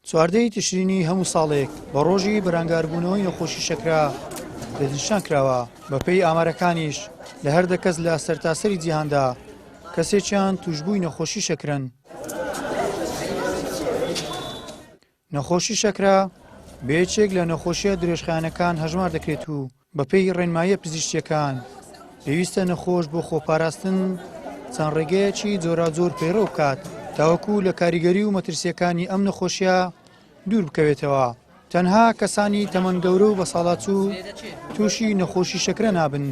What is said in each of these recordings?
چواردەی تشرینی هەموو ساڵێک بە ڕۆژی بەرەنگاربوونەوەی نەخۆشی شەکرا دەستنیشان کراوە. بەپێی ئامارەکانیش لە هەر دە کەس لە سەرتاسەری جیهاندا کەسێکیان توشبووی نەخۆشی شەکرن. نەخۆشی شەکرا بەیەکێک لە نەخۆشیە درێژخایەنەکان هەژمار دەکرێت و بەپێی ڕێنماییە پزیشکیەکان پێویستە نەخۆش بۆ خۆپاراستن چەند ڕێگەیەکی جۆراجۆر پەیڕەو بکات تاوەکو لە کاریگەری و مەترسیەکانی ئەم نەخۆشیە دوور بکەوێتەوە. تەنها کەسانی تەمەن گەورە و بەساڵاتچوو تووشی نەخۆشی شەکرە نابن،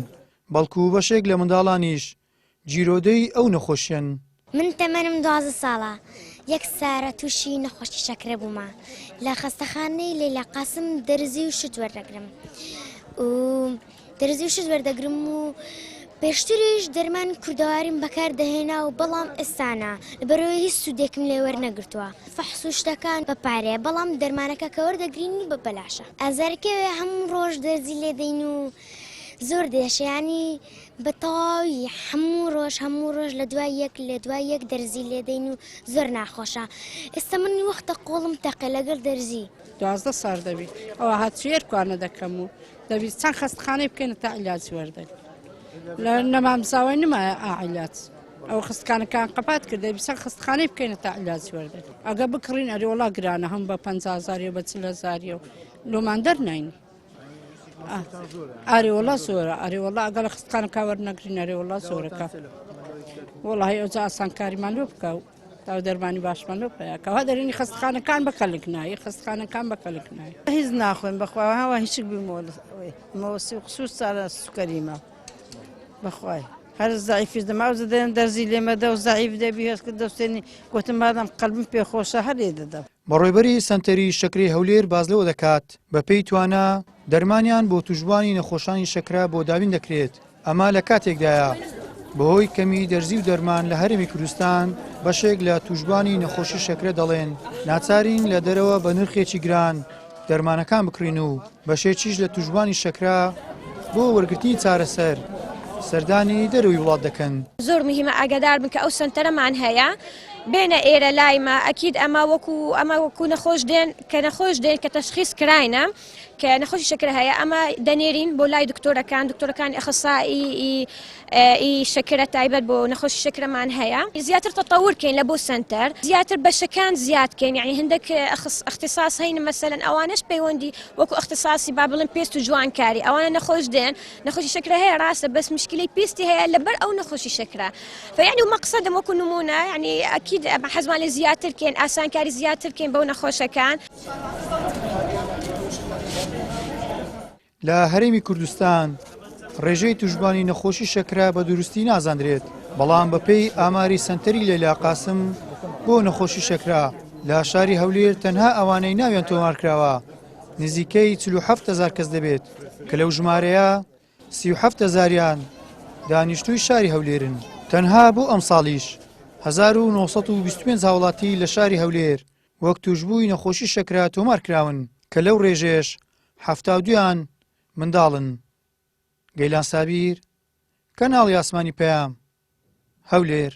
بەڵکو بەشێک لە منداڵانیش جیرۆدەی ئەو نەخۆشیەن. من تەمەنم 12 ساڵە. یەک سارە تووشی نەخۆشی شەکرە بوومە لە خەستەخانەی لەیلا قاسم دەرزی و شت وەردەگرم و پێشتریش دەرمان کوردەواریم بەکار دەهێنا و بەڵام ئێستانە لەبەرەوەی هیچ سوودێکم لێ وەرنەگرتووە. فەحس و شتەکان بە پارەیە بەڵام دەرمانەکە کە وەردەگرینی بە بەلاشە. ئازارەکەوێ هەموو ڕۆژ دەرزی لێدەین و زۆر دێشیانی بە تەواوی هەموو ڕۆژ لە دوای یەک دەرزی لێدەین و زۆر ناخۆشە. ئێستا من وەختە قۆڵم تەقە لەگەڵ دەرزی 12 ساڵ دەبی ئەوە هاتوێرکوانە دەکەم و دەبی چەند خەستخانەی بکەینە تا عیلاجی وەردەگرن. لە نەمامزاوای نمایە ئاعیلات ئەو خستخانەکان قەپات کرد دەبی چەند خستخانەی بکەینە تا عیلاجی وەردەگرن. ئەگە بکڕین ئەریوەڵا گرانە هەم بە 50,000 بە 40,000 و لۆمان دەرناین. ئاریوەڵا زۆرە ئاریوەڵا ئەگە لە خستخانەکە وەرنەگرین ئەریوەڵا زۆرەکە. وەڵاهی ئەوجا ئاسانکاریمان لێ بکە و تا دەرمانی باشمان لێ بکەوە دەرێنی خستخانەکان بەکەلک نایە خستخانەکان بەکەلک نایە. هیچ ناخۆین بەخوا هەوا هیچ بمەوەسی خصوص ساڵە سوکەریمە بەخوای هەر زعیفی دەما دەێن دەرزی لێمەدە و زعیف دەبی هەستکە دەستێنی گوتم مادەم قەلبم پێخۆشە هەر لێ دەدەم. بەڕێوەبەری سەنتەری شەکری هەولێر باز لەوە دەکات بەپێی توانە دەرمانیان بۆ توشبوانی نەخۆشانی شەکرا بۆ دابین دەکرێت. ئەمە لە کاتێکدایە بەهۆی کەمی دەرزی و دەرمان لە هەرێمی کوردستان بەشێک لە توشبوانی نەخۆشی شەکرە دەڵێن ناچارین لە دەرەوە بە نرخێکی گران دەرمانەکان بکڕین و بەشێکیش لە توشبوانی شەکرا بۆ وەرگرتنی چارەسەر سەردانی دەروی وڵات دەکەن. زۆر مهمە ئاگادار بن کە ئەو سنتەرەمان هەیە بێنە ئێرە لایمە ئەکید ئەمە وەکو نەخۆش دێن کە تەشخیص کراینە کە نەخۆشی شەکرە هەیە ئەمە دەنێرین بۆ لای دکتۆرەکان ئەخسایی شەکرە تایبەت بۆ نەخۆشی شەکرەمان هەیە. زیاتر تەتەورکەین لە بۆ سنتەر زیاتر بەشەکان زیادکەین یعنی هەندێک اختصاص هەین مەسەلەن ئەوانش پەیوەندی وەکو اختصاصی با بڵێن پێست و جوانکاری ئەوانە نەخۆش دێن نەخۆشی شەکرە هەیە ڕاستە بەس مشکلەی پێستی هەیە لەبەر ئەو نەخۆشی شەکرە. فیعنی و مەقسەدم وەکو نمونە یعنی ئەکید حەزمان لێ زیاترکەین ئاسانکاری زیاترکەین بەو نەخۆشەکان. لە هەرێمی کوردستان ڕێژەی توشبوانی نەخۆشی شەکرا بە دروستی نازاندرێت، بەڵام بەپێی ئاماری سەنتەری لەیلا قاسم بۆ نەخۆشی شەکرا لە شاری هەولێر تەنها ئەوانەی ناویان تۆمارکراوە نزیکەی 47,000 کەس دەبێت کە لەو ژمارەیە 37,000یان دانیشتووی شاری هەولێرن. تەنها بۆ ئەم ساڵیش 1925 هاوڵاتی لە شاری هەولێر وەک توشبووی نەخۆشی شەکرا تۆمارکراون کە لەو ڕێژێش 72یان منداڵن. گەیلان سابیر، کەناڵی ئاسمانی پەیام، هەولێر.